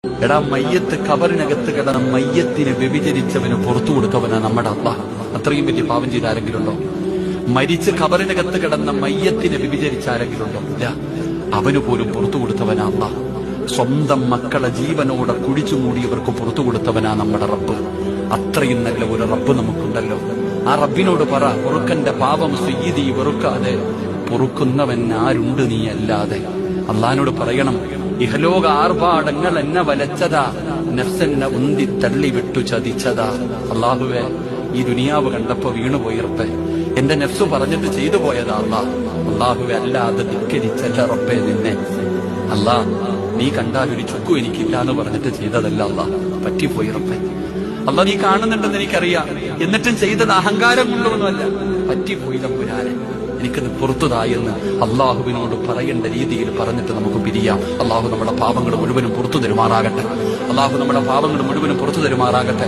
എടാ മയ്യത്ത് കബറിനകത്ത് കിടന്ന മയ്യത്തിനെ വ്യഭിചരിച്ചവന് പുറത്തു കൊടുത്തവനാ നമ്മുടെ അല്ലാഹ്. അത്രയും വലിയ പാപം ചെയ്ത ആരെങ്കിലും ഉണ്ടോ? മരിച്ച് കബറിനകത്ത് കിടന്ന മയ്യത്തിനെ വ്യഭിചരിച്ച ആരെങ്കിലും ഉണ്ടോ? ഇല്ല. അവന് പോലും പുറത്തു കൊടുത്തവനാ അല്ലാഹ്. സ്വന്തം മക്കളെ ജീവനോടെ കുഴിച്ചു മൂടിയവർക്ക് പുറത്തു കൊടുത്തവനാ നമ്മുടെ റബ്ബ്. അത്രയും നല്ല ഒരു റബ്ബ് നമുക്കുണ്ടല്ലോ. ആ റബ്ബിനോട് പറ, പൊറുക്കന്റെ പാപം സയ്യിദി വെറുക്കാതെ പൊറുക്കുന്നവൻ ആരുണ്ട് നീ അല്ലാതെ. അള്ളാഹിനോട് പറയണം, ഇഹലോക ആർഭാടങ്ങൾ എന്നെ വലച്ചതാ, നഫ്സെന്നെ ഉന്തി തള്ളി വിട്ടു ചതിച്ചതാ. അള്ളാഹുവേ, ഈ ദുനിയാവ് കണ്ടപ്പോ വീണുപോയിറപ്പേ, എന്റെ നഫ്സ് പറഞ്ഞിട്ട് ചെയ്തു പോയതാ അള്ളാഹുവെ, അല്ലാതെ ധിക്കരിച്ചല്ല റബ്ബേ നിന്നെ. അല്ലാ, നീ കണ്ടാൽ ഒരു ചുക്കും എനിക്കില്ല എന്ന് പറഞ്ഞിട്ട് ചെയ്തതല്ല അല്ലാ, പറ്റിപ്പോയി റബ്ബേ. അല്ലാ, നീ കാണുന്നുണ്ടെന്ന് എനിക്കറിയാം, എന്നിട്ടും ചെയ്തത് അഹങ്കാരം കൊണ്ടൊന്നുമല്ല, പറ്റിപ്പോയി തമ്പുരാനെ, എനിക്കത് പുറത്തുതായെന്ന് അള്ളാഹുവിനോട് പറയേണ്ട രീതിയിൽ പറഞ്ഞിട്ട് നമുക്ക് പിരിയാം. അള്ളാഹു നമ്മുടെ പാപങ്ങൾ മുഴുവനും പുറത്തു തരുമാറാകട്ടെ. അള്ളാഹു നമ്മുടെ പാപങ്ങൾ മുഴുവനും പുറത്തു തരുമാറാകട്ടെ.